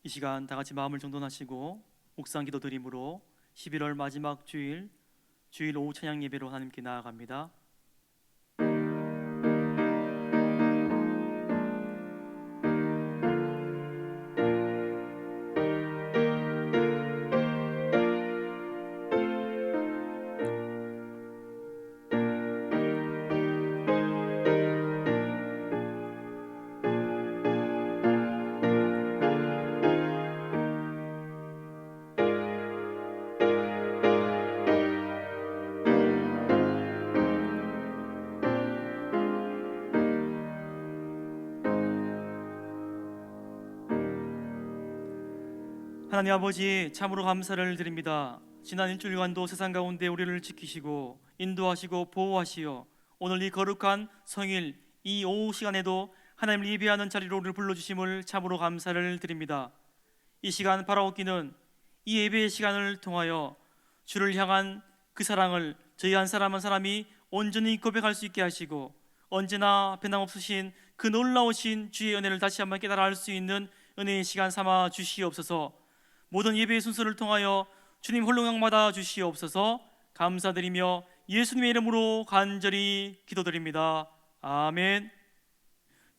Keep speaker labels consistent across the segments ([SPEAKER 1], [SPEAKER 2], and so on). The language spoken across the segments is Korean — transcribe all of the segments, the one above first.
[SPEAKER 1] 이 시간 다 같이 마음을 정돈하시고 묵상 기도드림으로 11월 마지막 주일 오후 찬양 예배로 하나님께 나아갑니다. 하나님 아버지, 참으로 감사를 드립니다. 지난 일주일간도 세상 가운데 우리를 지키시고 인도하시고 보호하시어 오늘 이 거룩한 성일 이 오후 시간에도 하나님을 예배하는 자리로 우리를 불러주심을 참으로 감사를 드립니다. 이 시간 바라옵기는 이 예배의 시간을 통하여 주를 향한 그 사랑을 저희 한 사람 한 사람이 온전히 고백할 수 있게 하시고 언제나 변함없으신 그 놀라우신 주의 은혜를 다시 한번 깨달아 알 수 있는 은혜의 시간 삼아 주시옵소서. 모든 예배의 순서를 통하여 주님 홀로 영광받아 주시옵소서. 감사드리며 예수님의 이름으로 간절히 기도드립니다. 아멘.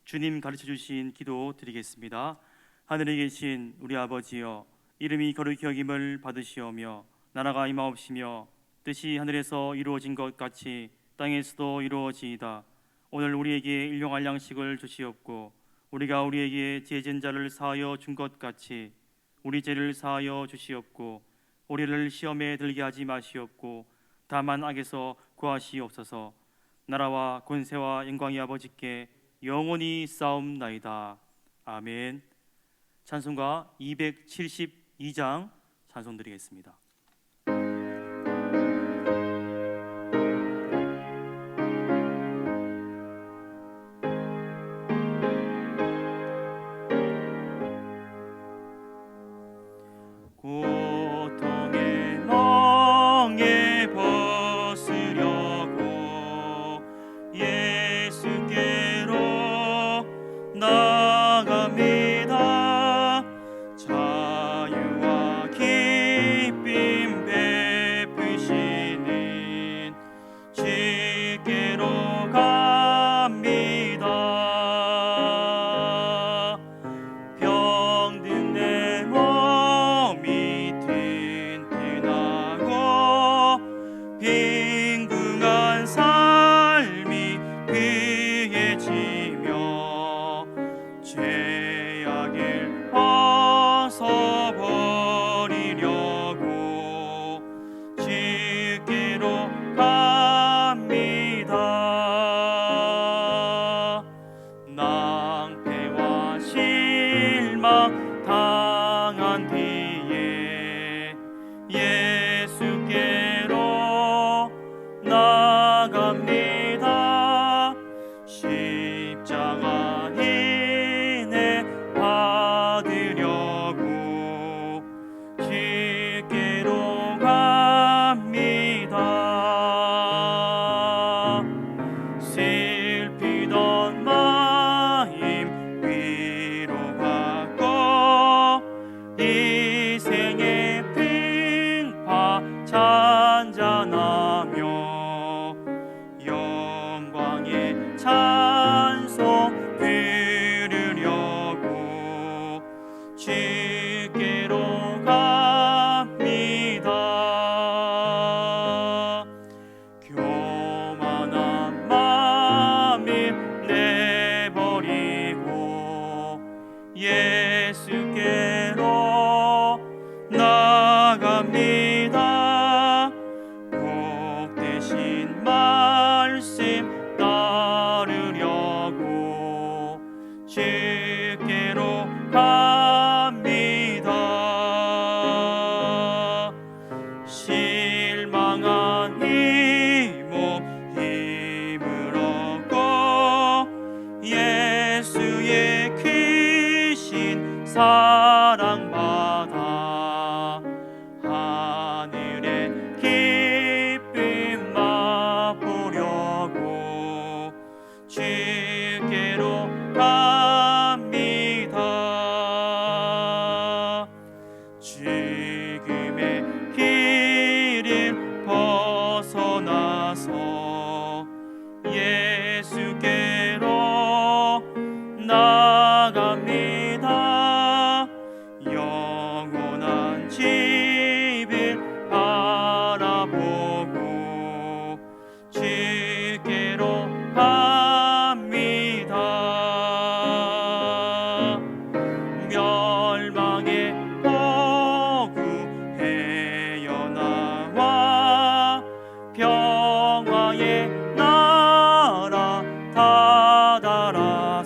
[SPEAKER 1] 주님 가르쳐 주신 기도 드리겠습니다. 하늘에 계신 우리 아버지여, 이름이 거룩히 여김을 받으시오며 나라가 임하옵시며 뜻이 하늘에서 이루어진 것 같이 땅에서도 이루어지이다. 오늘 우리에게 일용할 양식을 주시옵고 우리가 우리에게 죄진 자를 사하여 준 것 같이 우리 죄를 사하여 주시옵고 우리를 시험에 들게 하지 마시옵고 다만 악에서 구하시옵소서. 나라와 권세와 영광이 아버지께 영원히 싸움나이다. 아멘. 찬송가 272장 찬송 드리겠습니다. 고통의 멍에 벗으려고 예수께로 나갑니다. 자유와 기쁨 베푸시는 주께로 갑니다. 병든 내 몸이 튼튼하고 빈궁한 삶이 귀해지며 죄악을 벗어버리려고 주께로 갑니다. 낭패와 실망 당한 뒤에 예수께로 나갑니다. 십자가 인해 받으려고 주께로 갑니다. 슬피던 마음 위로받고 이생의 풍파 잔잔하며 영광의 찬송 들으려고 주께로 갑니다. 교만한 마음을 내버리고 예수께로 나갑니다. 복되신 말씀 따르려고 주께로 갑니다. 실망한 이 몸 힘을 얻고 예수의 크신 사랑받아 하늘의 기쁨 맛보려고 주께로 갑니다.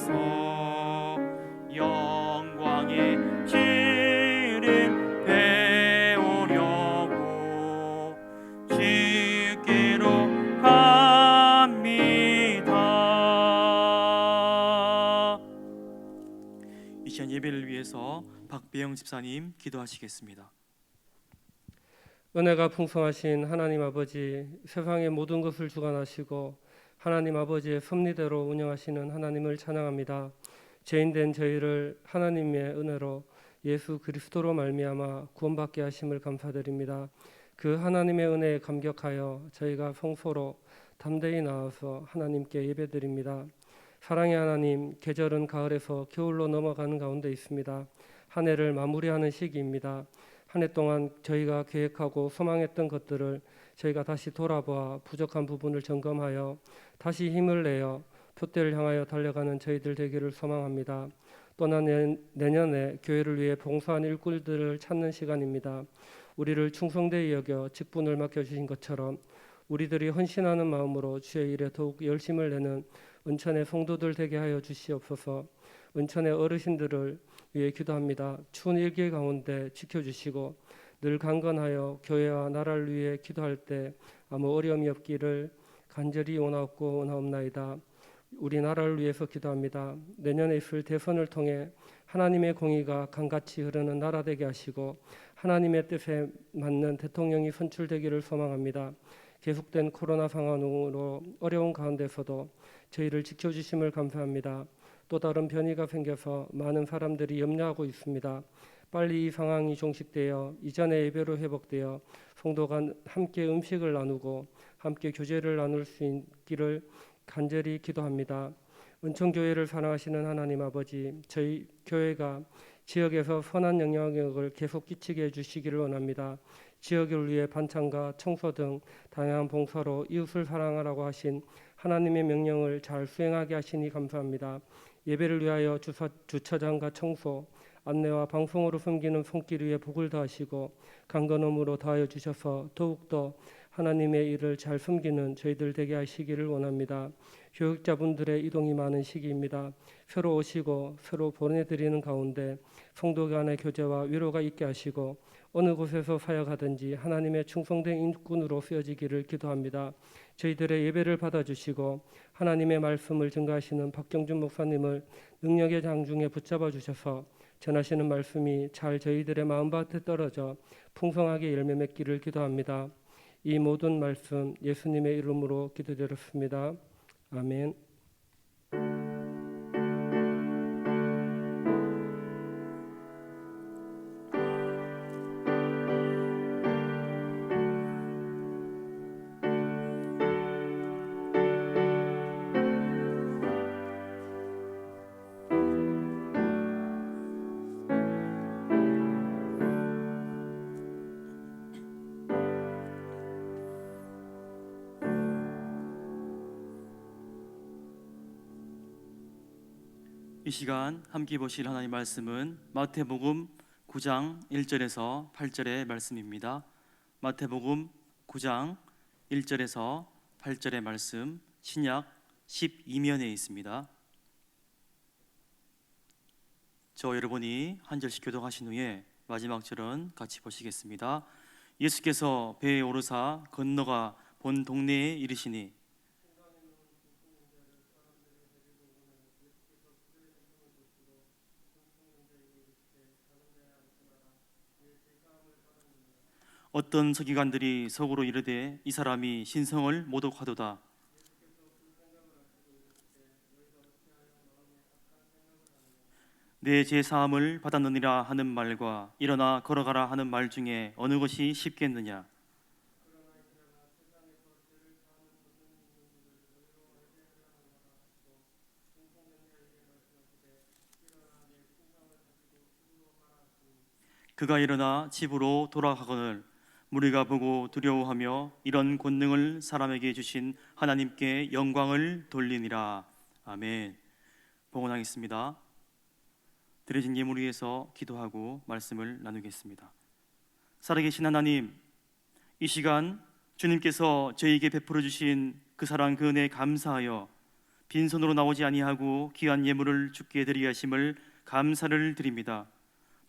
[SPEAKER 1] 하소서. 영광의 주를 배우려고 주께로 갑니다. 이 시간 예배를 위해서 박배영 집사님 기도하시겠습니다.
[SPEAKER 2] 은혜가 풍성하신 하나님 아버지, 세상의 모든 것을 주관하시고 하나님 아버지의 섭리대로 운영하시는 하나님을 찬양합니다. 죄인된 저희를 하나님의 은혜로 예수 그리스도로 말미암아 구원받게 하심을 감사드립니다. 그 하나님의 은혜에 감격하여 저희가 성소로 담대히 나와서 하나님께 예배드립니다. 사랑의 하나님, 계절은 가을에서 겨울로 넘어가는 가운데 있습니다. 한 해를 마무리하는 시기입니다. 한 해 동안 저희가 계획하고 소망했던 것들을 저희가 다시 돌아보아 부족한 부분을 점검하여 다시 힘을 내어 표대를 향하여 달려가는 저희들 되기를 소망합니다. 또한 내년에 교회를 위해 봉사한 일꾼들을 찾는 시간입니다. 우리를 충성되이 여겨 직분을 맡겨주신 것처럼 우리들이 헌신하는 마음으로 주의 일에 더욱 열심을 내는 은천의 성도들 되게 하여 주시옵소서. 은천의 어르신들을 위해 기도합니다. 추운 일기 가운데 지켜주시고 늘 강건하여 교회와 나라를 위해 기도할 때 아무 어려움이 없기를 간절히 원하옵나이다. 우리나라를 위해서 기도합니다. 내년에 있을 대선을 통해 하나님의 공의가 강같이 흐르는 나라 되게 하시고 하나님의 뜻에 맞는 대통령이 선출되기를 소망합니다. 계속된 코로나 상황으로 어려운 가운데서도 저희를 지켜주심을 감사합니다. 또 다른 변이가 생겨서 많은 사람들이 염려하고 있습니다. 빨리 이 상황이 종식되어 이전의 예배로 회복되어 성도가 함께 음식을 나누고 함께 교제를 나눌 수 있기를 간절히 기도합니다. 은총교회를 사랑하시는 하나님 아버지, 저희 교회가 지역에서 선한 영향력을 계속 끼치게 해주시기를 원합니다. 지역을 위해 반찬과 청소 등 다양한 봉사로 이웃을 사랑하라고 하신 하나님의 명령을 잘 수행하게 하시니 감사합니다. 예배를 위하여 주차장과 청소, 안내와 방송으로 섬기는 손길 위에 복을 더하시고 강건함으로 더하여 주셔서 더욱더 하나님의 일을 잘 섬기는 저희들 되게 하시기를 원합니다. 교육자분들의 이동이 많은 시기입니다. 새로 오시고 새로 보내드리는 가운데 성도 간의 교제와 위로가 있게 하시고 어느 곳에서 사역하든지 하나님의 충성된 일꾼으로 쓰여지기를 기도합니다. 저희들의 예배를 받아주시고 하나님의 말씀을 증거하시는 박경준 목사님을 능력의 장중에 붙잡아 주셔서 전하시는 말씀이 잘 저희들의 마음밭에 떨어져 풍성하게 열매 맺기를 기도합니다. 이 모든 말씀 예수님의 이름으로 기도드렸습니다. 아멘.
[SPEAKER 1] 이 시간 함께 보실 하나님 말씀은 마태복음 9장 1절에서 8절의 말씀입니다. 마태복음 9장 1절에서 8절의 말씀, 신약 12면에 있습니다. 저 여러분이 한 절씩 교독하신 후에 마지막 절은 같이 보시겠습니다. 예수께서 배에 오르사 건너가 본 동네에 이르시니 어떤 서기관들이 속으로 이르되 이 사람이 신성을 모독하도다. 내 제사함을 받았느니라 하는 말과 일어나 걸어가라 하는 말 중에 어느 것이 쉽겠느냐. 그가 일어나 집으로 돌아가거늘 무리가 보고 두려워하며 이런 권능을 사람에게 주신 하나님께 영광을 돌리니라. 아멘. 봉헌하겠습니다. 드려진 예물 위해서 기도하고 말씀을 나누겠습니다. 살아계신 하나님, 이 시간 주님께서 저희에게 베풀어 주신 그 사랑 그 은혜에 감사하여 빈손으로 나오지 아니하고 귀한 예물을 주께 드리게 하심을 감사를 드립니다.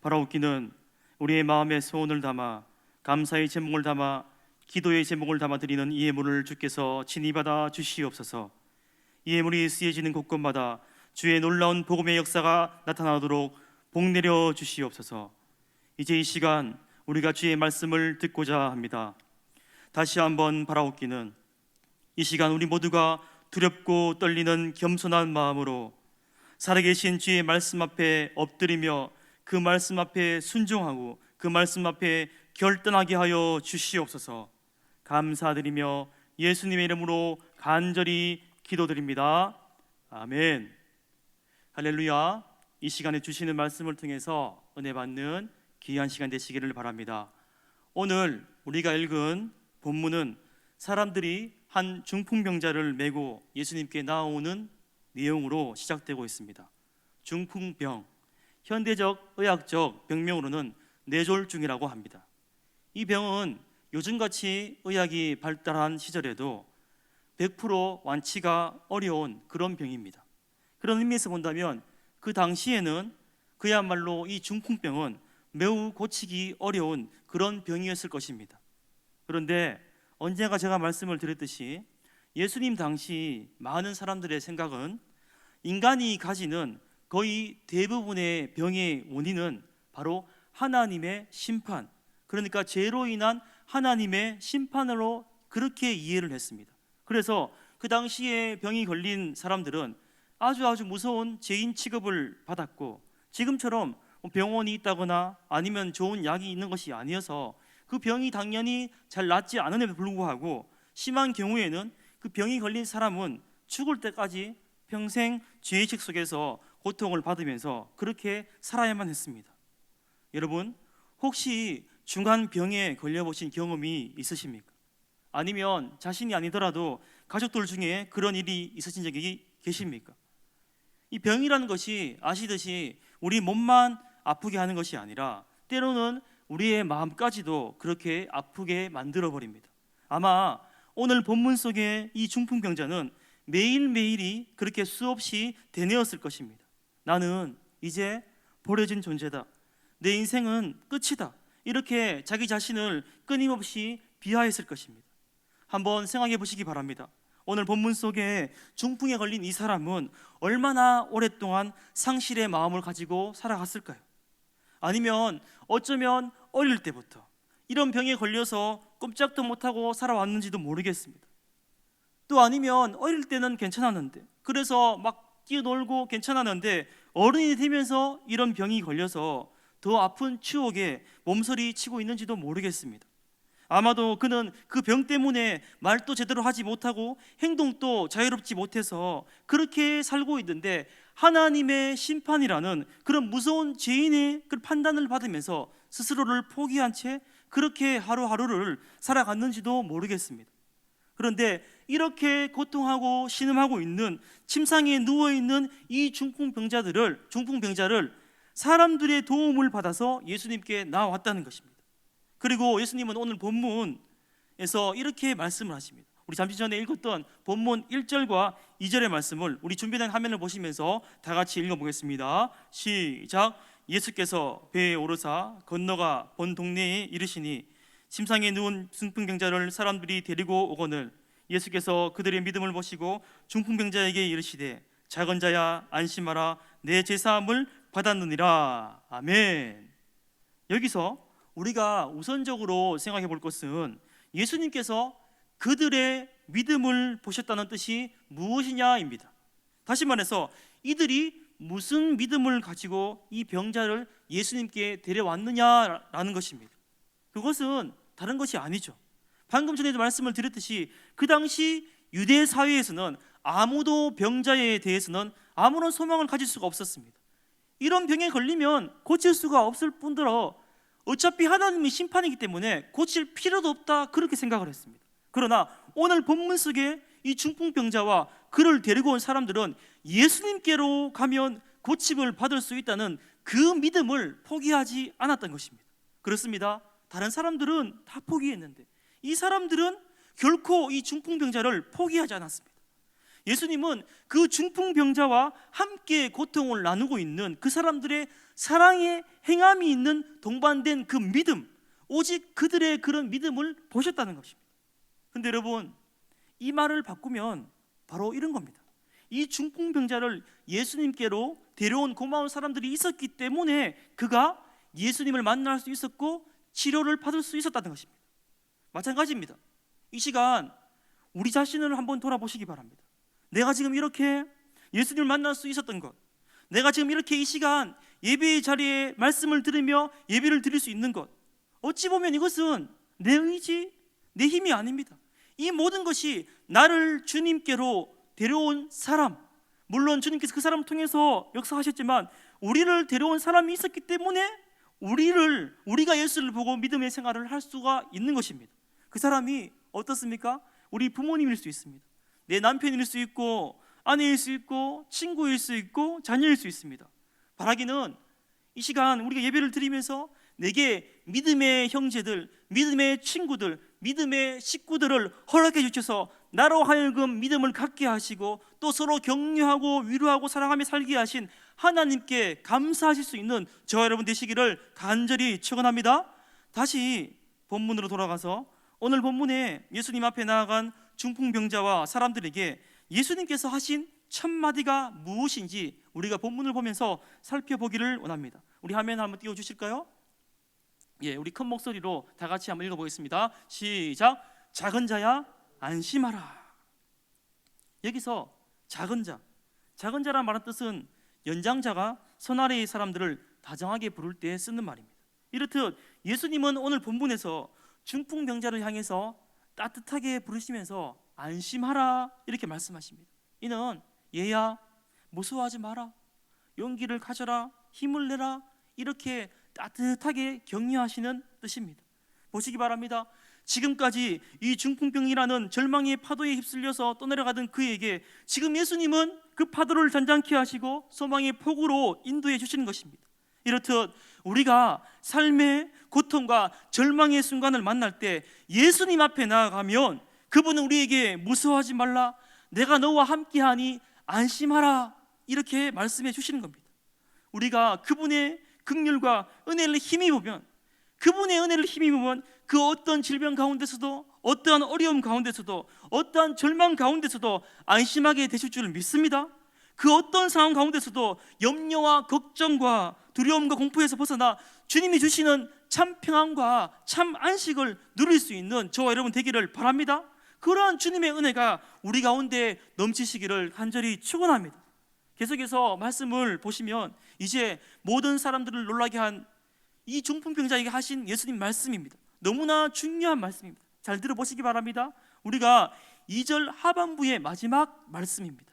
[SPEAKER 1] 바라옵기는 우리의 마음의 소원을 담아 감사의 제목을 담아 기도의 제목을 담아 드리는 이 예물을 주께서 친히 받아 주시옵소서. 이 예물이 쓰여지는 곳곳마다 주의 놀라운 복음의 역사가 나타나도록 복 내려 주시옵소서. 이제 이 시간 우리가 주의 말씀을 듣고자 합니다. 다시 한번 바라옵기는 이 시간 우리 모두가 두렵고 떨리는 겸손한 마음으로 살아계신 주의 말씀 앞에 엎드리며 그 말씀 앞에 순종하고 그 말씀 앞에 결단하게 하여 주시옵소서. 감사드리며 예수님의 이름으로 간절히 기도드립니다. 아멘. 할렐루야. 이 시간에 주시는 말씀을 통해서 은혜 받는 귀한 시간 되시기를 바랍니다. 오늘 우리가 읽은 본문은 사람들이 한 중풍병자를 메고 예수님께 나오는 내용으로 시작되고 있습니다. 중풍병, 현대적 의학적 병명으로는 뇌졸중이라고 합니다. 이 병은 요즘같이 의학이 발달한 시절에도 100% 완치가 어려운 그런 병입니다. 그런 의미에서 본다면 그 당시에는 그야말로 이 중풍병은 매우 고치기 어려운 그런 병이었을 것입니다. 그런데 언젠가 제가 말씀을 드렸듯이 예수님 당시 많은 사람들의 생각은 인간이 가지는 거의 대부분의 병의 원인은 바로 하나님의 심판, 그러니까 죄로 인한 하나님의 심판으로 그렇게 이해를 했습니다. 그래서 그 당시에 병이 걸린 사람들은 아주 무서운 죄인 취급을 받았고, 지금처럼 병원이 있다거나 아니면 좋은 약이 있는 것이 아니어서 그 병이 당연히 잘 낫지 않음에도 불구하고 심한 경우에는 그 병이 걸린 사람은 죽을 때까지 평생 죄의식 속에서 고통을 받으면서 그렇게 살아야만 했습니다. 여러분, 혹시 중한 병에 걸려보신 경험이 있으십니까? 아니면 자신이 아니더라도 가족들 중에 그런 일이 있으신 적이 계십니까? 이 병이라는 것이 아시듯이 우리 몸만 아프게 하는 것이 아니라 때로는 우리의 마음까지도 그렇게 아프게 만들어 버립니다. 아마 오늘 본문 속의 이 중풍병자는 매일매일이 그렇게 수없이 되뇌었을 것입니다. 나는 이제 버려진 존재다, 내 인생은 끝이다, 이렇게 자기 자신을 끊임없이 비하했을 것입니다. 한번 생각해 보시기 바랍니다. 오늘 본문 속에 중풍에 걸린 이 사람은 얼마나 오랫동안 상실의 마음을 가지고 살아갔을까요? 아니면 어쩌면 어릴 때부터 이런 병에 걸려서 꼼짝도 못하고 살아왔는지도 모르겠습니다. 또 아니면 어릴 때는 괜찮았는데, 그래서 막 뛰어놀고 괜찮았는데 어른이 되면서 이런 병이 걸려서 더 아픈 추억에 몸서리 치고 있는지도 모르겠습니다. 아마도 그는 그 병 때문에 말도 제대로 하지 못하고 행동도 자유롭지 못해서 그렇게 살고 있는데 하나님의 심판이라는 그런 무서운 죄인의 그 판단을 받으면서 스스로를 포기한 채 그렇게 하루하루를 살아갔는지도 모르겠습니다. 그런데 이렇게 고통하고 신음하고 있는 침상에 누워있는 이 중풍병자를 사람들의 도움을 받아서 예수님께 나왔다는 것입니다. 그리고 예수님은 오늘 본문에서 이렇게 말씀을 하십니다. 우리 잠시 전에 읽었던 본문 1절과 2절의 말씀을 우리 준비된 화면을 보시면서 다 같이 읽어보겠습니다. 시작. 예수께서 배에 오르사 건너가 본 동네에 이르시니 침상에 누운 중풍병자를 사람들이 데리고 오거늘 예수께서 그들의 믿음을 보시고 중풍병자에게 이르시되 작은 자야 안심하라, 내 죄사함을 받았느니라. 아멘. 여기서 우리가 우선적으로 생각해 볼 것은 예수님께서 그들의 믿음을 보셨다는 뜻이 무엇이냐입니다. 다시 말해서 이들이 무슨 믿음을 가지고 이 병자를 예수님께 데려왔느냐라는 것입니다. 그것은 다른 것이 아니죠. 방금 전에도 말씀을 드렸듯이 그 당시 유대 사회에서는 아무도 병자에 대해서는 아무런 소망을 가질 수가 없었습니다. 이런 병에 걸리면 고칠 수가 없을 뿐더러 어차피 하나님의 심판이기 때문에 고칠 필요도 없다, 그렇게 생각을 했습니다. 그러나 오늘 본문 속에 이 중풍병자와 그를 데리고 온 사람들은 예수님께로 가면 고침을 받을 수 있다는 그 믿음을 포기하지 않았던 것입니다. 그렇습니다. 다른 사람들은 다 포기했는데 이 사람들은 결코 이 중풍병자를 포기하지 않았습니다. 예수님은 그 중풍병자와 함께 고통을 나누고 있는 그 사람들의 사랑의 행함이 있는 동반된 그 믿음, 오직 그들의 그런 믿음을 보셨다는 것입니다. 근데 여러분, 이 말을 바꾸면 바로 이런 겁니다. 이 중풍병자를 예수님께로 데려온 고마운 사람들이 있었기 때문에 그가 예수님을 만날 수 있었고 치료를 받을 수 있었다는 것입니다. 마찬가지입니다. 이 시간 우리 자신을 한번 돌아보시기 바랍니다. 내가 지금 이렇게 예수님을 만날 수 있었던 것, 내가 지금 이렇게 이 시간 예배의 자리에 말씀을 들으며 예배를 드릴 수 있는 것, 어찌 보면 이것은 내 의지, 내 힘이 아닙니다. 이 모든 것이 나를 주님께로 데려온 사람, 물론 주님께서 그 사람을 통해서 역사하셨지만 우리를 데려온 사람이 있었기 때문에 우리가 예수를 보고 믿음의 생활을 할 수가 있는 것입니다. 그 사람이 어떻습니까? 우리 부모님일 수 있습니다. 내 남편일 수 있고 아내일 수 있고 친구일 수 있고 자녀일 수 있습니다. 바라기는 이 시간 우리가 예배를 드리면서 내게 믿음의 형제들, 믿음의 친구들, 믿음의 식구들을 허락해 주셔서 나로 하여금 믿음을 갖게 하시고 또 서로 격려하고 위로하고 사랑하며 살게 하신 하나님께 감사하실 수 있는 저와 여러분 되시기를 간절히 축원합니다. 다시 본문으로 돌아가서 오늘 본문에 예수님 앞에 나아간 중풍병자와 사람들에게 예수님께서 하신 첫 마디가 무엇인지 우리가 본문을 보면서 살펴보기를 원합니다. 우리 화면 한번 띄워주실까요? 예, 우리 큰 목소리로 다 같이 한번 읽어보겠습니다. 시작. 작은 자야 안심하라. 여기서 작은 자란 말의 뜻은 연장자가 선 아래의 사람들을 다정하게 부를 때 쓰는 말입니다. 이렇듯 예수님은 오늘 본문에서 중풍병자를 향해서 따뜻하게 부르시면서 안심하라 이렇게 말씀하십니다. 이는 얘야 무서워하지 마라, 용기를 가져라, 힘을 내라 이렇게 따뜻하게 격려하시는 뜻입니다. 보시기 바랍니다. 지금까지 이 중풍병이라는 절망의 파도에 휩쓸려서 떠내려가던 그에게 지금 예수님은 그 파도를 잔잔케 하시고 소망의 폭우로 인도해 주시는 것입니다. 이렇듯 우리가 삶의 고통과 절망의 순간을 만날 때 예수님 앞에 나아가면 그분은 우리에게 무서워하지 말라, 내가 너와 함께하니 안심하라 이렇게 말씀해 주시는 겁니다. 우리가 그분의 긍휼과 은혜를 힘입으면, 그분의 은혜를 힘입으면 그 어떤 질병 가운데서도, 어떠한 어려움 가운데서도, 어떠한 절망 가운데서도 안심하게 되실 줄을 믿습니다. 그 어떤 상황 가운데서도 염려와 걱정과 두려움과 공포에서 벗어나 주님이 주시는 참 평안과 참 안식을 누릴 수 있는 저와 여러분 되기를 바랍니다. 그러한 주님의 은혜가 우리 가운데 넘치시기를 간절히 축원합니다. 계속해서 말씀을 보시면 이제 모든 사람들을 놀라게 한 이 중풍병자에게 하신 예수님 말씀입니다. 너무나 중요한 말씀입니다. 잘 들어보시기 바랍니다. 우리가 2절 하반부의 마지막 말씀입니다.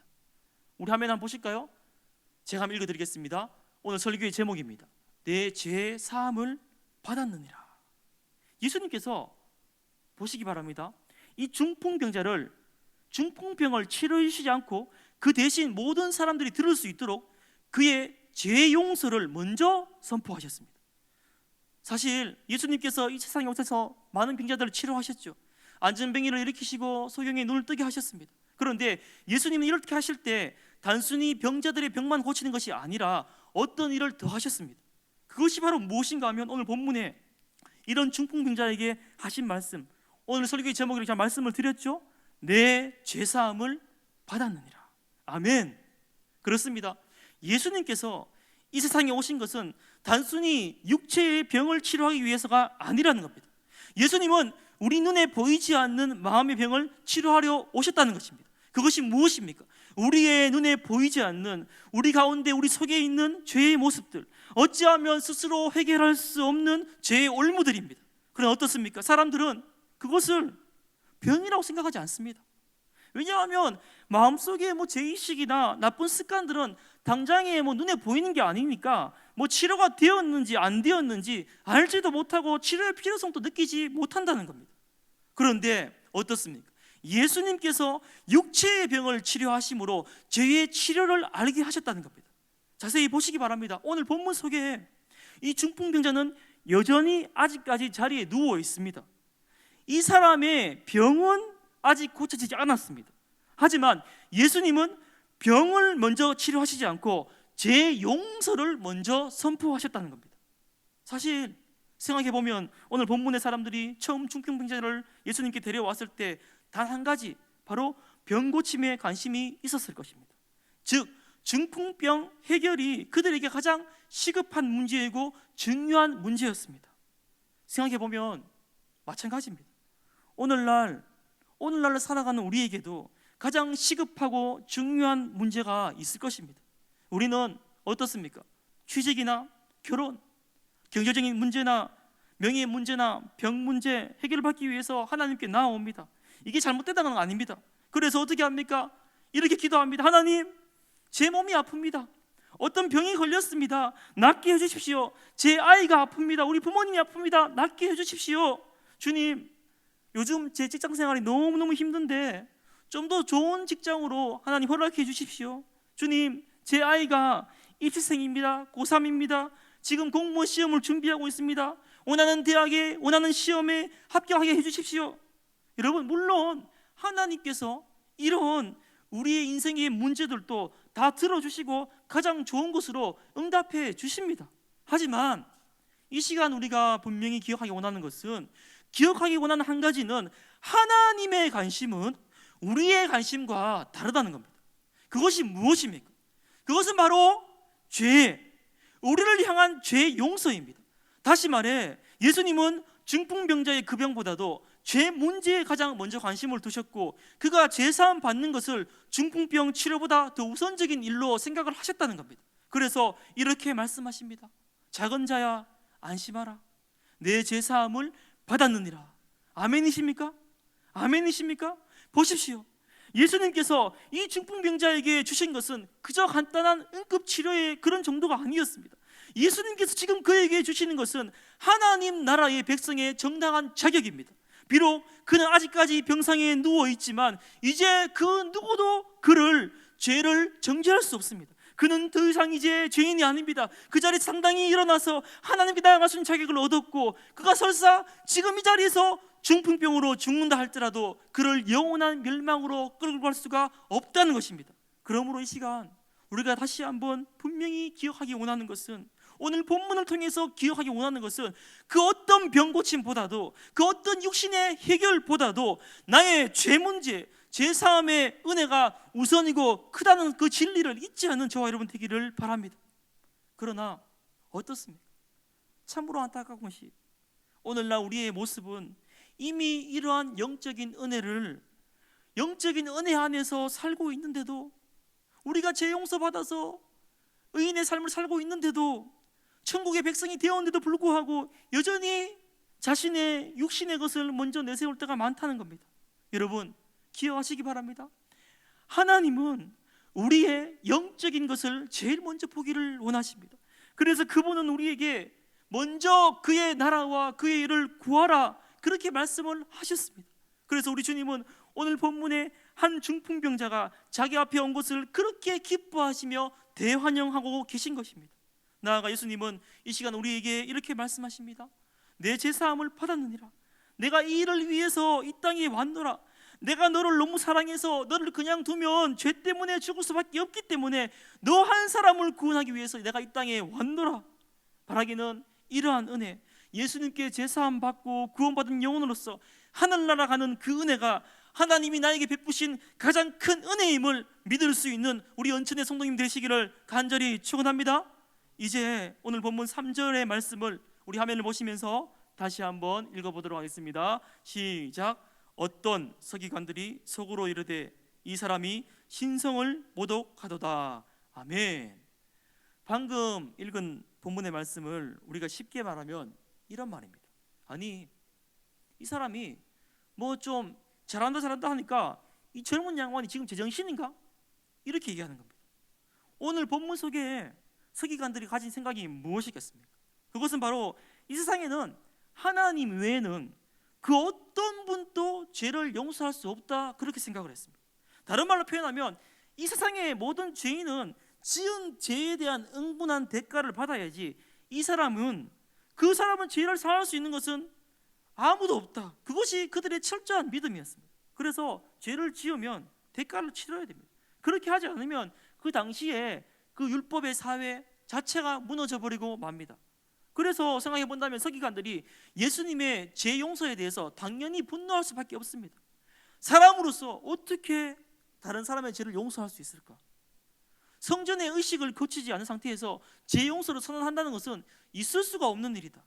[SPEAKER 1] 우리 화면 한번 보실까요? 제가 한번 읽어드리겠습니다. 오늘 설교의 제목입니다. 내 죄 사함을 받았느니라. 예수님께서 보시기 바랍니다. 이 중풍병자를 중풍병을 치료해 주시지 않고 그 대신 모든 사람들이 들을 수 있도록 그의 죄 용서를 먼저 선포하셨습니다. 사실 예수님께서 이 세상에 오셔서 많은 병자들을 치료하셨죠. 안전병이를 일으키시고 소경의 눈을 뜨게 하셨습니다. 그런데 예수님은 이렇게 하실 때 단순히 병자들의 병만 고치는 것이 아니라 어떤 일을 더 하셨습니다. 그것이 바로 무엇인가 하면 오늘 본문에 이런 중풍병자에게 하신 말씀, 오늘 설교의 제목으로 제가 말씀을 드렸죠. 내 죄사함을 받았느니라. 아멘. 그렇습니다. 예수님께서 이 세상에 오신 것은 단순히 육체의 병을 치료하기 위해서가 아니라는 겁니다. 예수님은 우리 눈에 보이지 않는 마음의 병을 치료하려 오셨다는 것입니다. 그것이 무엇입니까? 우리의 눈에 보이지 않는 우리 가운데 우리 속에 있는 죄의 모습들, 어찌하면 스스로 해결할 수 없는 죄의 올무들입니다. 그러나 어떻습니까? 사람들은 그것을 병이라고 생각하지 않습니다. 왜냐하면 마음속에 죄의식이나 나쁜 습관들은 당장에 눈에 보이는 게 아니니까 치료가 되었는지 안 되었는지 알지도 못하고 치료의 필요성도 느끼지 못한다는 겁니다. 그런데 어떻습니까? 예수님께서 육체의 병을 치료하심으로 죄의 치료를 알게 하셨다는 겁니다. 자세히 보시기 바랍니다. 오늘 본문 속에 이 중풍병자는 여전히 아직까지 자리에 누워 있습니다. 이 사람의 병은 아직 고쳐지지 않았습니다. 하지만 예수님은 병을 먼저 치료하시지 않고 죄 용서를 먼저 선포하셨다는 겁니다. 사실 생각해보면 오늘 본문의 사람들이 처음 중풍병자를 예수님께 데려왔을 때 단 한 가지, 바로 병 고침에 관심이 있었을 것입니다. 즉 중풍병 해결이 그들에게 가장 시급한 문제이고 중요한 문제였습니다. 생각해보면 마찬가지입니다. 오늘날 살아가는 우리에게도 가장 시급하고 중요한 문제가 있을 것입니다. 우리는 어떻습니까? 취직이나 결혼, 경제적인 문제나 명예 문제나 병 문제 해결을 받기 위해서 하나님께 나아옵니다. 이게 잘못됐다는 건 아닙니다. 그래서 어떻게 합니까? 이렇게 기도합니다. 하나님, 제 몸이 아픕니다. 어떤 병이 걸렸습니다. 낫게 해주십시오. 제 아이가 아픕니다. 우리 부모님이 아픕니다. 낫게 해주십시오. 주님, 요즘 제 직장 생활이 너무너무 힘든데 좀 더 좋은 직장으로 하나님 허락해 주십시오. 주님, 제 아이가 입시생입니다. 고3입니다. 지금 공무원 시험을 준비하고 있습니다. 원하는 대학에, 원하는 시험에 합격하게 해주십시오. 여러분, 물론 하나님께서 이런 우리의 인생의 문제들도 다 들어주시고 가장 좋은 것으로 응답해 주십니다. 하지만 이 시간 우리가 분명히 기억하기 원하는 것은, 기억하기 원하는 한 가지는 하나님의 관심은 우리의 관심과 다르다는 겁니다. 그것이 무엇입니까? 그것은 바로 죄, 우리를 향한 죄 용서입니다. 다시 말해 예수님은 중풍병자의 그 병보다도 죄 문제에 가장 먼저 관심을 두셨고, 그가 죄사함 받는 것을 중풍병 치료보다 더 우선적인 일로 생각을 하셨다는 겁니다. 그래서 이렇게 말씀하십니다. 작은 자야 안심하라, 내 죄사함을 받았느니라. 아멘이십니까? 아멘이십니까? 보십시오, 예수님께서 이 중풍병자에게 주신 것은 그저 간단한 응급치료의 그런 정도가 아니었습니다. 예수님께서 지금 그에게 주시는 것은 하나님 나라의 백성의 정당한 자격입니다. 비록 그는 아직까지 병상에 누워있지만 이제 그 누구도 그를 죄를 정죄할 수 없습니다. 그는 더 이상 이제 죄인이 아닙니다. 그 자리에서 당당히 일어나서 하나님께 나아갈 수 있는 자격을 얻었고, 그가 설사 지금 이 자리에서 중풍병으로 죽는다 할지라도 그를 영원한 멸망으로 끌고 갈 수가 없다는 것입니다. 그러므로 이 시간 우리가 다시 한번 분명히 기억하기 원하는 것은, 오늘 본문을 통해서 기억하기 원하는 것은, 그 어떤 병고침보다도, 그 어떤 육신의 해결보다도 나의 죄 문제, 죄사함의 은혜가 우선이고 크다는 그 진리를 잊지 않는 저와 여러분 되기를 바랍니다. 그러나 어떻습니까? 참으로 안타까운 것이, 오늘날 우리의 모습은 이미 이러한 영적인 은혜 안에서 살고 있는데도, 우리가 죄 용서 받아서 의인의 삶을 살고 있는데도, 천국의 백성이 되었는데도 불구하고 여전히 자신의 육신의 것을 먼저 내세울 때가 많다는 겁니다. 여러분 기억하시기 바랍니다. 하나님은 우리의 영적인 것을 제일 먼저 보기를 원하십니다. 그래서 그분은 우리에게 먼저 그의 나라와 그의 일을 구하라, 그렇게 말씀을 하셨습니다. 그래서 우리 주님은 오늘 본문에 한 중풍병자가 자기 앞에 온 것을 그렇게 기뻐하시며 대환영하고 계신 것입니다. 나아가 예수님은 이 시간 우리에게 이렇게 말씀하십니다. 내 죄사함을 받았느니라. 내가 이 일을 위해서 이 땅에 왔노라. 내가 너를 너무 사랑해서 너를 그냥 두면 죄 때문에 죽을 수밖에 없기 때문에 너 한 사람을 구원하기 위해서 내가 이 땅에 왔노라. 바라기는 이러한 은혜, 예수님께 죄사함 받고 구원받은 영혼으로서 하늘나라 가는 그 은혜가 하나님이 나에게 베푸신 가장 큰 은혜임을 믿을 수 있는 우리 연천의 성도님 되시기를 간절히 축원합니다. 이제 오늘 본문 3절의 말씀을 우리 화면을 보시면서 다시 한번 읽어보도록 하겠습니다. 시작. 어떤 서기관들이 속으로 이르되 이 사람이 신성을 모독하도다. 아멘. 방금 읽은 본문의 말씀을 우리가 쉽게 말하면 이런 말입니다. 아니, 이 사람이 뭐 좀 잘한다 하니까 이 젊은 양반이 지금 제정신인가? 이렇게 얘기하는 겁니다. 오늘 본문 속에 서기관들이 가진 생각이 무엇이겠습니까? 그것은 바로 이 세상에는 하나님 외에는 그 어떤 분도 죄를 용서할 수 없다, 그렇게 생각을 했습니다. 다른 말로 표현하면 이 세상의 모든 죄인은 지은 죄에 대한 응분한 대가를 받아야지, 이 사람은 죄를 사할 수 있는 것은 아무도 없다. 그것이 그들의 철저한 믿음이었습니다. 그래서 죄를 지으면 대가를 치러야 됩니다. 그렇게 하지 않으면 그 당시에 그 율법의 사회 자체가 무너져 버리고 맙니다. 그래서 생각해 본다면 서기관들이 예수님의 죄 용서에 대해서 당연히 분노할 수밖에 없습니다. 사람으로서 어떻게 다른 사람의 죄를 용서할 수 있을까? 성전의 의식을 거치지 않은 상태에서 죄 용서를 선언한다는 것은 있을 수가 없는 일이다.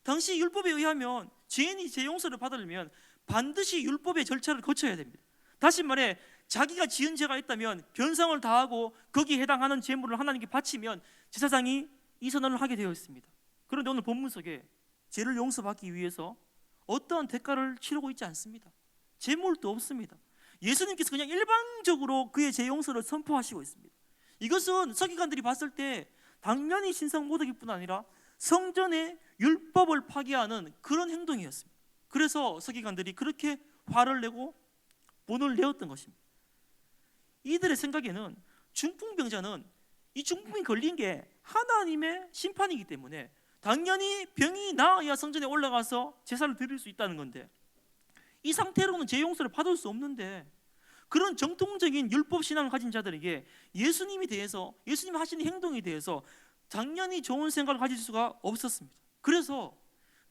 [SPEAKER 1] 당시 율법에 의하면 죄인이 죄 용서를 받으려면 반드시 율법의 절차를 거쳐야 됩니다. 다시 말해 자기가 지은 죄가 있다면 변상을 다하고 거기에 해당하는 제물을 하나님께 바치면 제사장이 이 선언을 하게 되어 있습니다. 그런데 오늘 본문 속에 죄를 용서받기 위해서 어떠한 대가를 치르고 있지 않습니다. 제물도 없습니다. 예수님께서 그냥 일반적으로 그의 죄 용서를 선포하시고 있습니다. 이것은 서기관들이 봤을 때 당연히 신성 모독일 뿐 아니라 성전의 율법을 파괴하는 그런 행동이었습니다. 그래서 서기관들이 그렇게 화를 내고 본을 내었던 것입니다. 이들의 생각에는 중풍병자는 이 중풍이 걸린 게 하나님의 심판이기 때문에 당연히 병이 나아야 성전에 올라가서 제사를 드릴 수 있다는 건데, 이 상태로는 죄 용서를 받을 수 없는데, 그런 정통적인 율법 신앙을 가진 자들에게 예수님에 대해서, 예수님 하시는 행동에 대해서 당연히 좋은 생각을 가질 수가 없었습니다. 그래서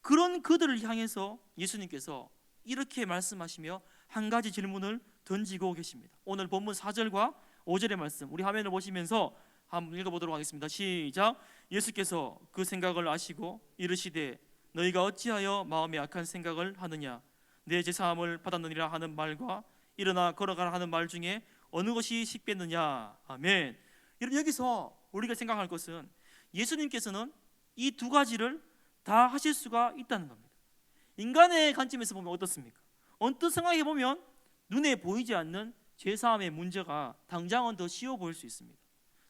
[SPEAKER 1] 그런 그들을 향해서 예수님께서 이렇게 말씀하시며 한 가지 질문을 던지고 계십니다. 오늘 본문 4절과 5절의 말씀 우리 화면을 보시면서 한번 읽어보도록 하겠습니다. 시작. 예수께서 그 생각을 아시고 이르시되 너희가 어찌하여 마음에 악한 생각을 하느냐, 내 제사함을 받았느니라 하는 말과 일어나 걸어가라 하는 말 중에 어느 것이 식겠느냐. 아멘. 여러분, 여기서 우리가 생각할 것은 예수님께서는 이 두 가지를 다 하실 수가 있다는 겁니다. 인간의 관점에서 보면 어떻습니까? 언뜻 생각해 보면 눈에 보이지 않는 죄사함의 문제가 당장은 더 쉬워 보일 수 있습니다.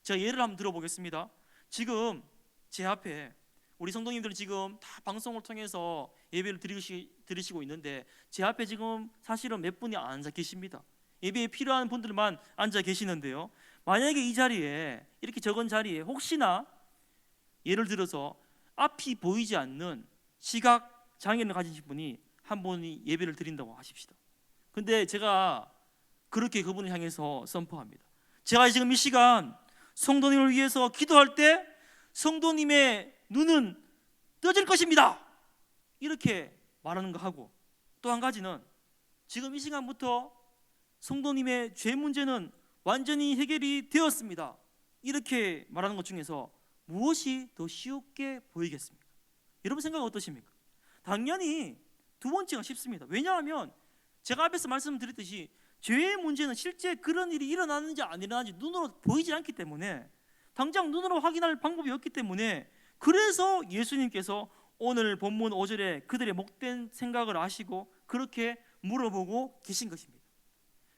[SPEAKER 1] 제가 예를 한번 들어보겠습니다. 지금 제 앞에 우리 성도님들은 지금 다 방송을 통해서 예배를 드리시고 있는데 제 앞에 지금 사실은 몇 분이 안 앉아 계십니다. 예배에 필요한 분들만 앉아 계시는데요, 만약에 이 자리에, 이렇게 적은 자리에 혹시나 예를 들어서 앞이 보이지 않는 시각 장애를 가지신 분이 한 분이 예배를 드린다고 하십시다. 근데 제가 그렇게 그분을 향해서 선포합니다. 제가 지금 이 시간 성도님을 위해서 기도할 때 성도님의 눈은 떠질 것입니다, 이렇게 말하는 거 하고, 또 한 가지는 지금 이 시간부터 성도님의 죄 문제는 완전히 해결이 되었습니다, 이렇게 말하는 것 중에서 무엇이 더 쉽게 보이겠습니까? 여러분 생각은 어떠십니까? 당연히 두 번째가 쉽습니다. 왜냐하면 제가 앞에서 말씀드렸듯이 죄의 문제는 실제 그런 일이 일어나는지 안 일어나는지 눈으로 보이지 않기 때문에, 당장 눈으로 확인할 방법이 없기 때문에, 그래서 예수님께서 오늘 본문 5절에 그들의 목된 생각을 아시고 그렇게 물어보고 계신 것입니다.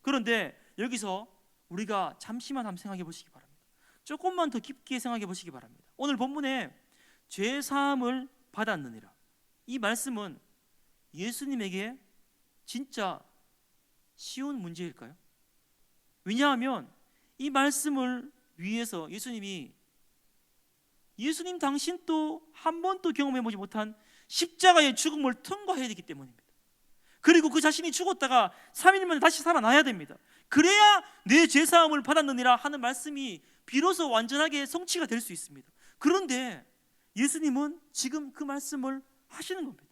[SPEAKER 1] 그런데 여기서 우리가 잠시만 한번 생각해 보시기 바랍니다. 조금만 더 깊게 생각해 보시기 바랍니다. 오늘 본문에 죄 사함을 받았느니라, 이 말씀은 예수님에게 진짜 쉬운 문제일까요? 왜냐하면 이 말씀을 위해서 예수님 당신도 한 번도 경험해보지 못한 십자가의 죽음을 통과해야 되기 때문입니다. 그리고 그 자신이 죽었다가 3일 만에 다시 살아나야 됩니다. 그래야 내 죄사함을 받았느니라 하는 말씀이 비로소 완전하게 성취가 될 수 있습니다. 그런데 예수님은 지금 그 말씀을 하시는 겁니다.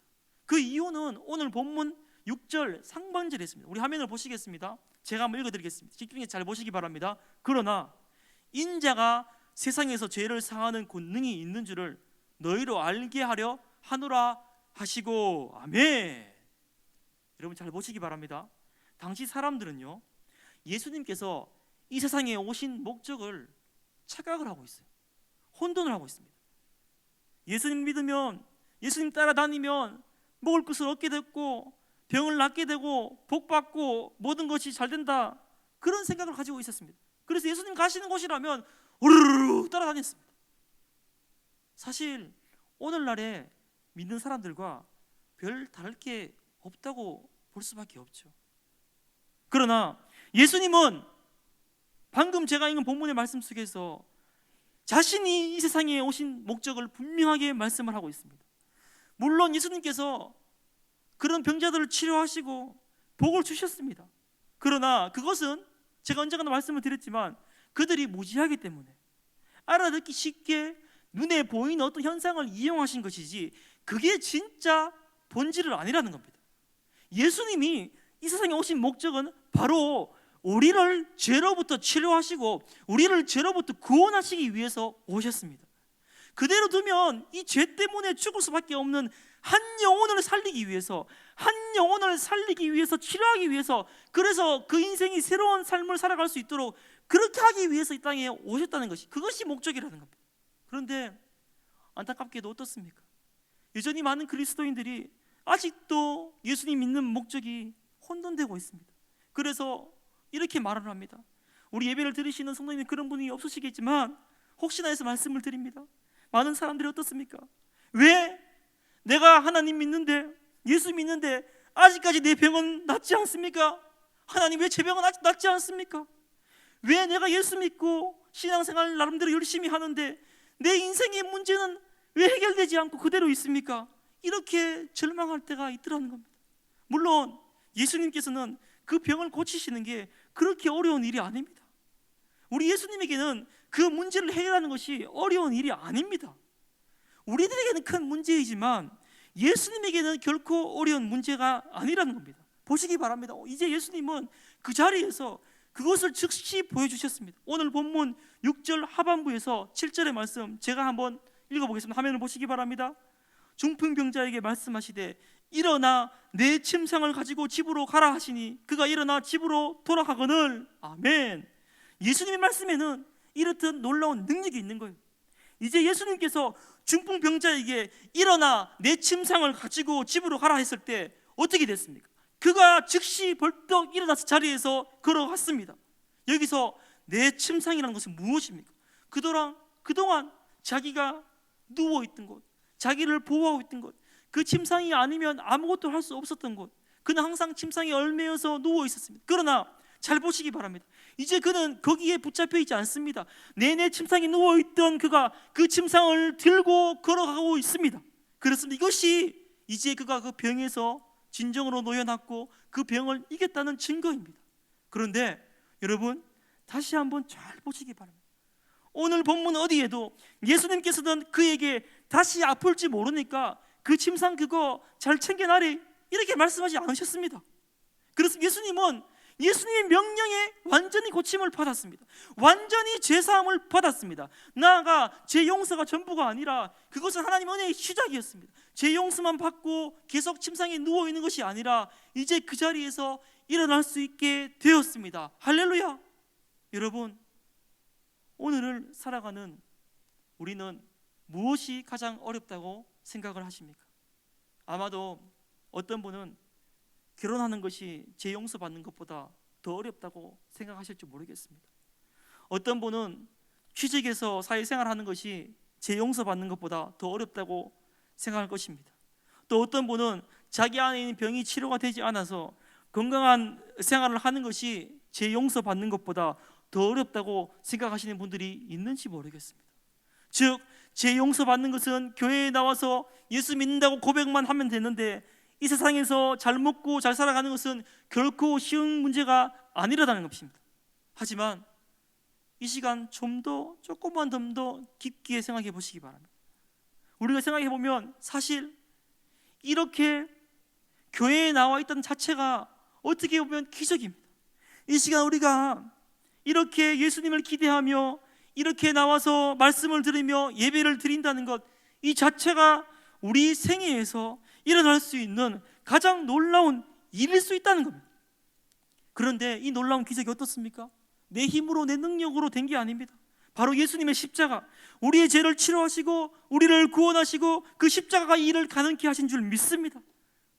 [SPEAKER 1] 그 이유는 오늘 본문 6절 상반절에 있습니다. 우리 화면을 보시겠습니다. 제가 한번 읽어드리겠습니다. 집중해서 잘 보시기 바랍니다. 그러나 인자가 세상에서 죄를 사하는 권능이 있는 줄을 너희로 알게 하려 하노라 하시고. 아멘. 여러분 잘 보시기 바랍니다. 당시 사람들은요, 예수님께서 이 세상에 오신 목적을 착각을 하고 있어요. 혼돈을 하고 있습니다. 예수님 믿으면, 예수님 따라다니면 먹을 것을 얻게 됐고 병을 낫게 되고 복받고 모든 것이 잘 된다, 그런 생각을 가지고 있었습니다. 그래서 예수님 가시는 곳이라면 우르르 따라다녔습니다. 사실 오늘날에 믿는 사람들과 별 다를 게 없다고 볼 수밖에 없죠. 그러나 예수님은 방금 제가 읽은 본문의 말씀 속에서 자신이 이 세상에 오신 목적을 분명하게 말씀을 하고 있습니다. 물론 예수님께서 그런 병자들을 치료하시고 복을 주셨습니다. 그러나 그것은 제가 언젠가 말씀을 드렸지만 그들이 무지하기 때문에 알아듣기 쉽게 눈에 보이는 어떤 현상을 이용하신 것이지 그게 진짜 본질은 아니라는 겁니다. 예수님이 이 세상에 오신 목적은 바로 우리를 죄로부터 치료하시고 우리를 죄로부터 구원하시기 위해서 오셨습니다. 그대로 두면 이 죄 때문에 죽을 수밖에 없는 한 영혼을 살리기 위해서, 한 영혼을 살리기 위해서, 치료하기 위해서, 그래서 그 인생이 새로운 삶을 살아갈 수 있도록 그렇게 하기 위해서 이 땅에 오셨다는 것이, 그것이 목적이라는 겁니다. 그런데 안타깝게도 어떻습니까? 여전히 많은 그리스도인들이 아직도 예수님 믿는 목적이 혼돈되고 있습니다. 그래서 이렇게 말을 합니다. 우리 예배를 들으시는 성도님이 그런 분이 없으시겠지만 혹시나 해서 말씀을 드립니다. 많은 사람들이 어떻습니까? 왜 내가 하나님 믿는데, 예수 믿는데 아직까지 내 병은 낫지 않습니까? 하나님 왜 제 병은 아직 낫지 않습니까? 왜 내가 예수 믿고 신앙생활 나름대로 열심히 하는데 내 인생의 문제는 왜 해결되지 않고 그대로 있습니까? 이렇게 절망할 때가 있더라는 겁니다. 물론 예수님께서는 그 병을 고치시는 게 그렇게 어려운 일이 아닙니다. 우리 예수님에게는 그 문제를 해결하는 것이 어려운 일이 아닙니다. 우리들에게는 큰 문제이지만 예수님에게는 결코 어려운 문제가 아니라는 겁니다. 보시기 바랍니다. 이제 예수님은 그 자리에서 그것을 즉시 보여주셨습니다. 오늘 본문 6절 하반부에서 7절의 말씀 제가 한번 읽어보겠습니다. 화면을 보시기 바랍니다. 중풍병자에게 말씀하시되 일어나 내 침상을 가지고 집으로 가라 하시니 그가 일어나 집으로 돌아가거늘. 아멘. 예수님의 말씀에는 이렇듯 놀라운 능력이 있는 거예요. 이제 예수님께서 중풍병자에게 일어나 내 침상을 가지고 집으로 가라 했을 때 어떻게 됐습니까? 그가 즉시 벌떡 일어나서 자리에서 걸어갔습니다. 여기서 내 침상이라는 것은 무엇입니까? 그동안 자기가 누워있던 곳, 자기를 보호하고 있던 곳, 그 침상이 아니면 아무것도 할 수 없었던 곳, 그는 항상 침상에 얽매여서 누워 있었습니다. 그러나 잘 보시기 바랍니다. 이제 그는 거기에 붙잡혀 있지 않습니다. 내내 침상에 누워있던 그가 그 침상을 들고 걸어가고 있습니다. 그렇습니다. 이것이 이제 그가 그 병에서 진정으로 놓여놨고 그 병을 이겼다는 증거입니다. 그런데 여러분 다시 한번 잘 보시기 바랍니다. 오늘 본문 어디에도 예수님께서는 그에게 다시 아플지 모르니까 그 침상 그거 잘 챙겨나리 이렇게 말씀하지 않으셨습니다. 그래서 예수님은 예수님의 명령에 완전히 고침을 받았습니다. 완전히 죄사함을 받았습니다. 나아가 죄 용서가 전부가 아니라 그것은 하나님 은혜의 시작이었습니다. 죄 용서만 받고 계속 침상에 누워있는 것이 아니라 이제 그 자리에서 일어날 수 있게 되었습니다. 할렐루야. 여러분 오늘을 살아가는 우리는 무엇이 가장 어렵다고 생각을 하십니까? 아마도 어떤 분은 결혼하는 것이 죄 용서받는 것보다 더 어렵다고 생각하실지 모르겠습니다. 어떤 분은 취직해서 사회생활하는 것이 죄 용서받는 것보다 더 어렵다고 생각할 것입니다. 또 어떤 분은 자기 안에 있는 병이 치료가 되지 않아서 건강한 생활을 하는 것이 죄 용서받는 것보다 더 어렵다고 생각하시는 분들이 있는지 모르겠습니다. 즉 죄 용서받는 것은 교회에 나와서 예수 믿는다고 고백만 하면 되는데 이 세상에서 잘 먹고 잘 살아가는 것은 결코 쉬운 문제가 아니라는 것입니다. 하지만 이 시간 조금만 더 깊게 생각해 보시기 바랍니다. 우리가 생각해 보면 사실 이렇게 교회에 나와 있다는 자체가 어떻게 보면 기적입니다. 이 시간 우리가 이렇게 예수님을 기대하며 이렇게 나와서 말씀을 들으며 예배를 드린다는 것, 이 자체가 우리 생애에서 일어날 수 있는 가장 놀라운 일일 수 있다는 겁니다. 그런데 이 놀라운 기적이 어떻습니까? 내 힘으로 내 능력으로 된 게 아닙니다. 바로 예수님의 십자가, 우리의 죄를 치료하시고 우리를 구원하시고 그 십자가가 이 일을 가능케 하신 줄 믿습니다.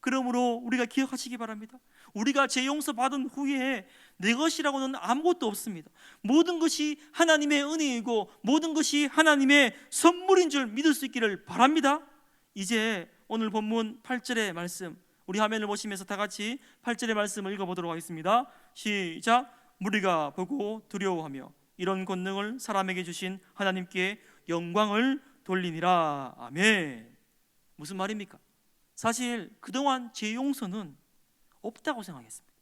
[SPEAKER 1] 그러므로 우리가 기억하시기 바랍니다. 우리가 죄 용서 받은 후에 내 것이라고는 아무것도 없습니다. 모든 것이 하나님의 은혜이고 모든 것이 하나님의 선물인 줄 믿을 수 있기를 바랍니다. 이제 오늘 본문 8절의 말씀, 우리 화면을 보시면서 다 같이 8절의 말씀을 읽어보도록 하겠습니다. 시작. 무리가 보고 두려워하며 이런 권능을 사람에게 주신 하나님께 영광을 돌리니라. 아멘. 무슨 말입니까? 사실 그동안 죄 용서는 없다고 생각했습니다.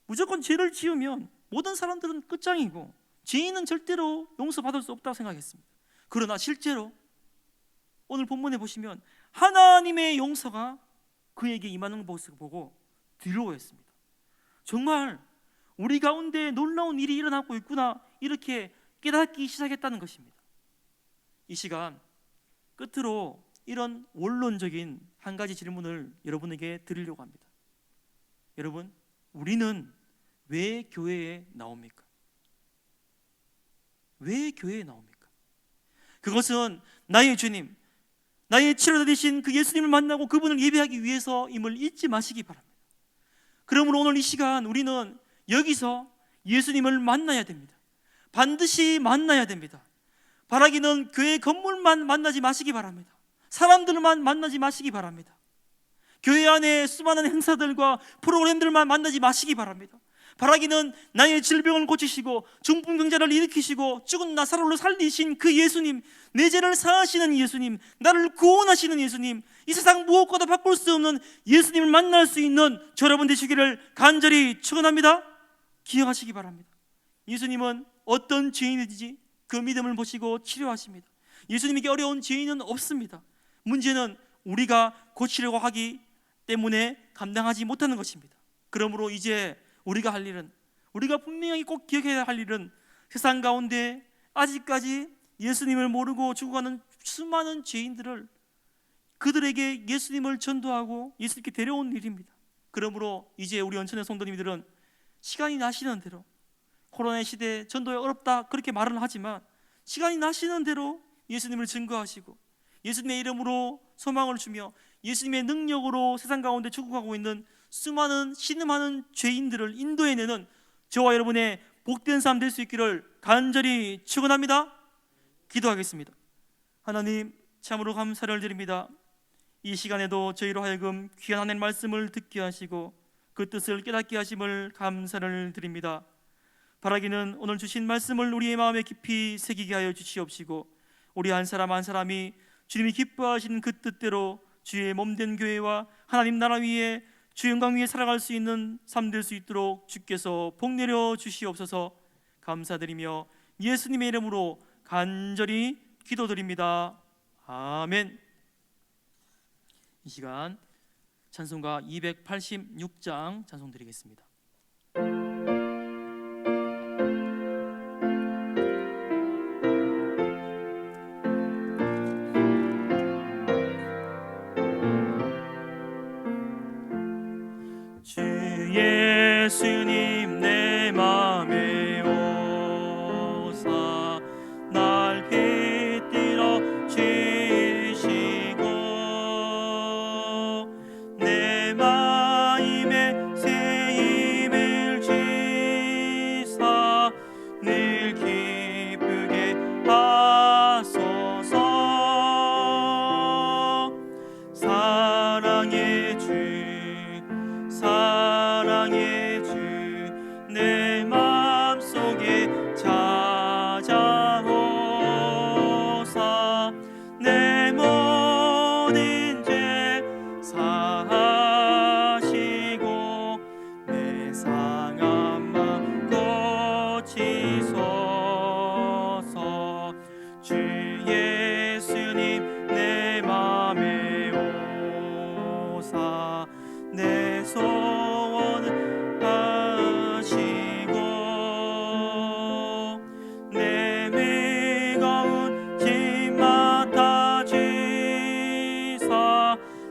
[SPEAKER 1] 무조건 죄를 지으면 모든 사람들은 끝장이고 죄인은 절대로 용서받을 수 없다고 생각했습니다. 그러나 실제로 오늘 본문에 보시면 하나님의 용서가 그에게 임하는 모습을 보고 두려워했습니다. 정말 우리 가운데 놀라운 일이 일어나고 있구나, 이렇게 깨닫기 시작했다는 것입니다. 이 시간 끝으로 이런 원론적인 한 가지 질문을 여러분에게 드리려고 합니다. 여러분, 우리는 왜 교회에 나옵니까? 왜 교회에 나옵니까? 그것은 나의 주님, 나의 치료자 되신 그 예수님을 만나고 그분을 예배하기 위해서임을 잊지 마시기 바랍니다. 그러므로 오늘 이 시간 우리는 여기서 예수님을 만나야 됩니다. 반드시 만나야 됩니다. 바라기는 교회 건물만 만나지 마시기 바랍니다. 사람들만 만나지 마시기 바랍니다. 교회 안에 수많은 행사들과 프로그램들만 만나지 마시기 바랍니다. 바라기는 나의 질병을 고치시고 중풍병자를 일으키시고 죽은 나사로를 살리신 그 예수님, 내 죄를 사하시는 예수님, 나를 구원하시는 예수님, 이 세상 무엇과도 바꿀 수 없는 예수님을 만날 수 있는 저 여러분 되시기를 간절히 축원합니다. 기억하시기 바랍니다. 예수님은 어떤 죄인이든지 그 믿음을 보시고 치료하십니다. 예수님에게 어려운 죄인은 없습니다. 문제는 우리가 고치려고 하기 때문에 감당하지 못하는 것입니다. 그러므로 이제 우리가 할 일은, 우리가 분명히 꼭 기억해야 할 일은 세상 가운데 아직까지 예수님을 모르고 죽어가는 수많은 죄인들을, 그들에게 예수님을 전도하고 예수님께 데려온 일입니다. 그러므로 이제 우리 언천의 성도님들은 시간이 나시는 대로, 코로나 시대에 전도가 어렵다 그렇게 말은 하지만 시간이 나시는 대로 예수님을 증거하시고 예수님의 이름으로 소망을 주며 예수님의 능력으로 세상 가운데 죽어가고 있는 수많은 신음하는 죄인들을 인도해내는 저와 여러분의 복된 삶 될 수 있기를 간절히 축원합니다. 기도하겠습니다. 하나님, 참으로 감사를 드립니다. 이 시간에도 저희로 하여금 귀한 하나님의 말씀을 듣게 하시고 그 뜻을 깨닫게 하심을 감사를 드립니다. 바라기는 오늘 주신 말씀을 우리의 마음에 깊이 새기게 하여 주시옵시고 우리 한 사람 한 사람이 주님이 기뻐하시는 그 뜻대로 주의 몸된 교회와 하나님 나라 위에 주 영광 위에 살아갈 수 있는 삶 될 수 있도록 주께서 복 내려 주시옵소서. 감사드리며 예수님의 이름으로 간절히 기도드립니다. 아멘. 이 시간 찬송가 286장 찬송 드리겠습니다. 예수님 내 맘에 오사 날 깃들어 주시고 내 마음에 새 힘을 주사 늘 기쁘게 하소서. 사랑의 주 사랑의 주 내 맘속에 찾아오사 내 모든 죄 사하시고 내 상한 맘 고치소서. 주 예수님 내 맘에 오사 내 소원을 하시고 내 무거운 짐 맡아주사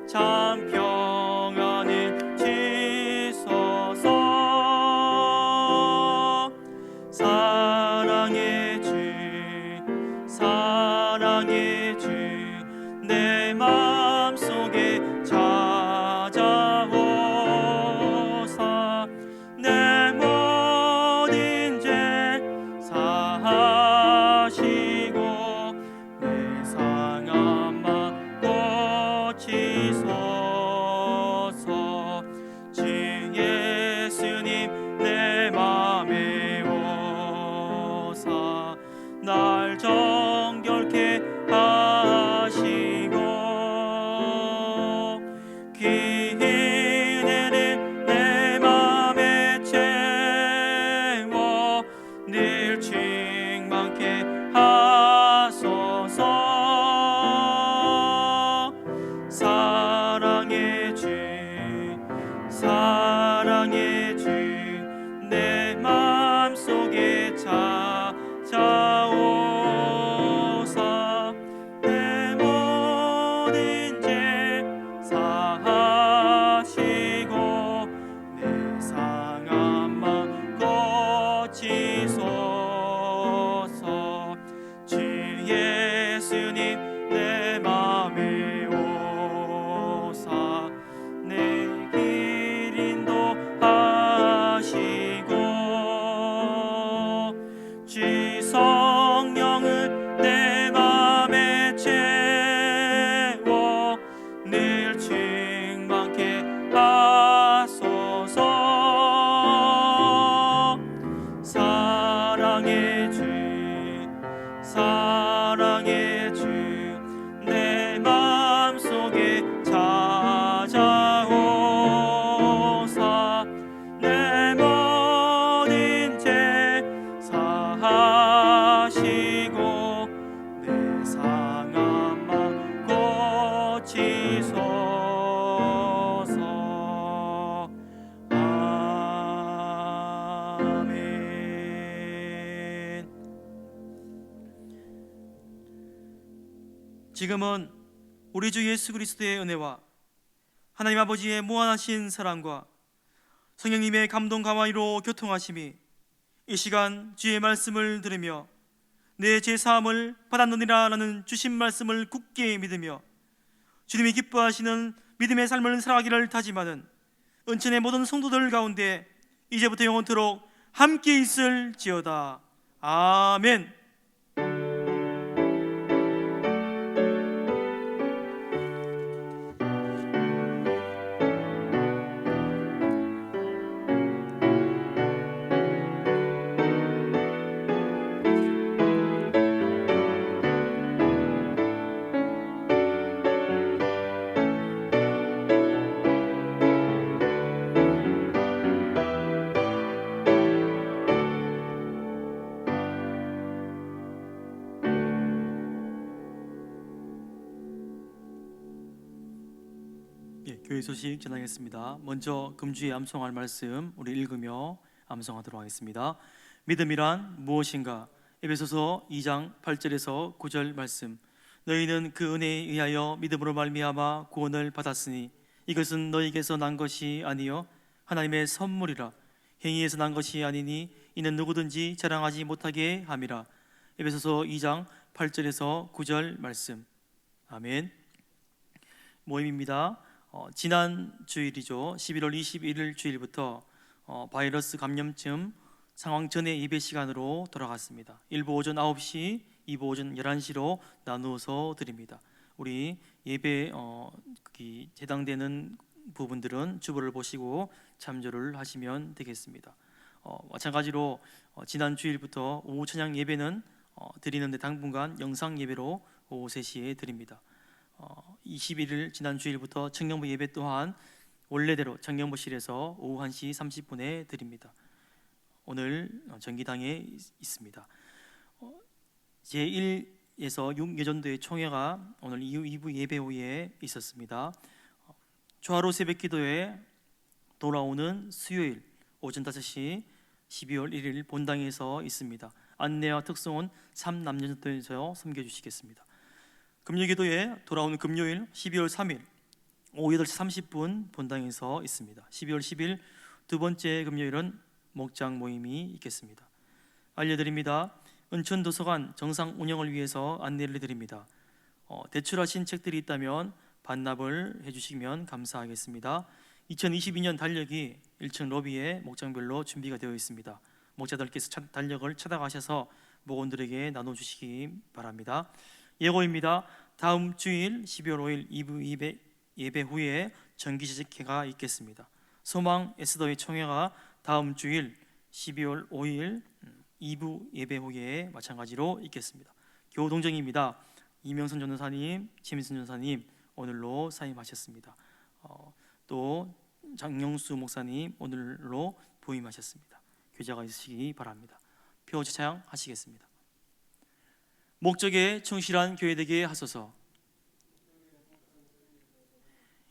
[SPEAKER 1] 참 평안을 주소서. 사랑의 주 사랑의 주 내 마음속에 찾아오사 내 모든 죄 사하시고 내 상한 맘 고치소서. 주 예수님 내 맘에 오사 날 정결케 하시고 예수님 내 맘에 오사 내 길 인도하시고 주 성령을 내 맘에 채워 늘 충만케 하소서. 사랑의 주 사랑의 주 내 맘속에 찾아오사 내 모든 죄 사하시고 내 상한 맘 고치소서. 아멘. 지금은 우리 주 예수 그리스도의 은혜와 하나님 아버지의 무한하신 사랑과 성령님의 감동 감화로 교통하심이 이 시간 주의 말씀을 들으며 내 죄사함을 받았느니라 라는 주신 말씀을 굳게 믿으며 주님이 기뻐하시는 믿음의 삶을 살아가기를 다짐하는 은천의 모든 성도들 가운데 이제부터 영원토록 함께 있을지어다. 아멘. 교회 소식 전하겠습니다. 먼저 금주에 암송할 말씀 우리 읽으며 암송하도록 하겠습니다. 믿음이란 무엇인가? 에베소서 2장 8절에서 9절 말씀. 너희는 그 은혜에 의하여 믿음으로 말미암아 구원을 받았으니 이것은 너희에게서 난 것이 아니요 하나님의 선물이라. 행위에서 난 것이 아니니 이는 누구든지 자랑하지 못하게 함이라. 에베소서 2장 8절에서 9절 말씀. 아멘. 모임입니다. 지난 주일이죠. 11월 21일 주일부터 바이러스 감염증 상황 전에 예배 시간으로 돌아갔습니다. 1부 오전 9시, 2부 오전 11시로 나누어서 드립니다. 우리 예배 해당되는 부분들은 주보를 보시고 참조를 하시면 되겠습니다. 마찬가지로 지난 주일부터 오후 찬양 예배는 드리는데 당분간 영상 예배로 오후 3시에 드립니다. 21일 지난 주일부터 청년부 예배 또한 원래대로 청년부실에서 오후 1시 30분에 드립니다. 오늘 전기당에 있습니다. 제1에서 6예전도의 총회가 오늘 이후 2부 예배 후에 있었습니다. 초하루 새벽기도에 돌아오는 수요일 오전 5시 12월 1일 본당에서 있습니다. 안내와 특송은 3남녀전도에서 섬겨주시겠습니다. 금요기도에 돌아오는 금요일 12월 3일 오후 8시 30분 본당에서 있습니다. 12월 10일 두 번째 금요일은 목장 모임이 있겠습니다. 알려드립니다. 은천도서관 정상 운영을 위해서 안내를 드립니다. 대출하신 책들이 있다면 반납을 해주시면 감사하겠습니다. 2022년 달력이 1층 로비에 목장별로 준비가 되어 있습니다. 목자들께서 달력을 찾아가셔서 목원들에게 나눠주시기 바랍니다. 예고입니다. 다음 주일 12월 5일 2부 예배 후에 정기제식회가 있겠습니다. 소망 에스더의 총회가 다음 주일 12월 5일 2부 예배 후에 마찬가지로 있겠습니다. 교우동정입니다. 이명선 전도사님, 최민선 전도사님 오늘로 사임하셨습니다. 또 장영수 목사님 오늘로 부임하셨습니다. 교제가 있으시기 바랍니다. 표 제창하시겠습니다. 목적에 충실한 교회 되게 하소서.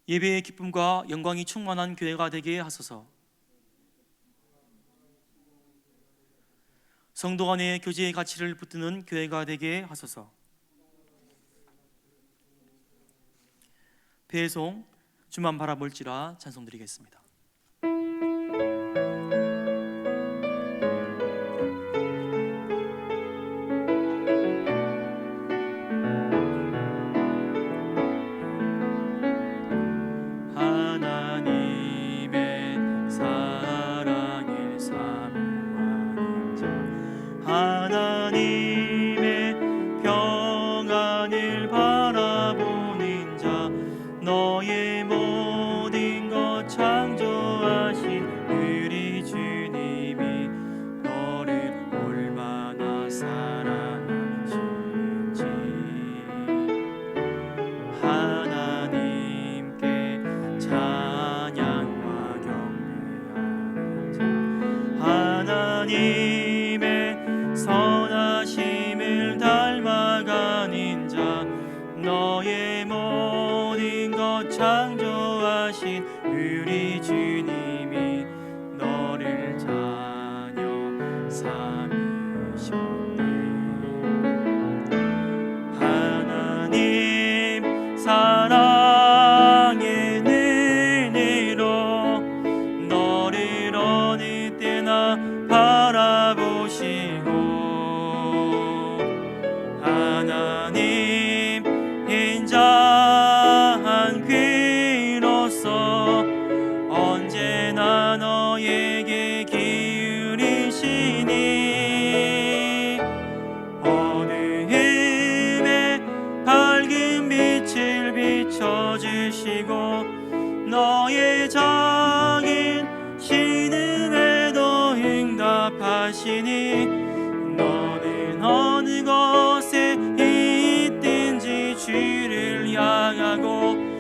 [SPEAKER 1] 예배의 기쁨과 영광이 충만한 교회가 되게 하소서. 성도 간의 교제의 가치를 붙드는 교회가 되게 하소서. 배송 주만 바라볼지라 찬송드리겠습니다. 너를 바라보는 자 너의 모든 것 창조하신 우리 주님이 너를 얼마나 사랑하시는지 하나님께 찬양과 경배하는 자 하나님의 선하심을 닮아가는 자 너의 모든 것 창조하신 우리 주님이 너를 자녀 삼으셨네. 하나님 사랑의 눈으로 너를 어느 때나 바라보시고 하나님 인자한 귀로서 언제나 너에게 기울이시니 어두움에 밝은 빛을 비춰주시고 너의 작은 신음에도 응답하시니 너는 어느 곳에 있든지 주를 향하고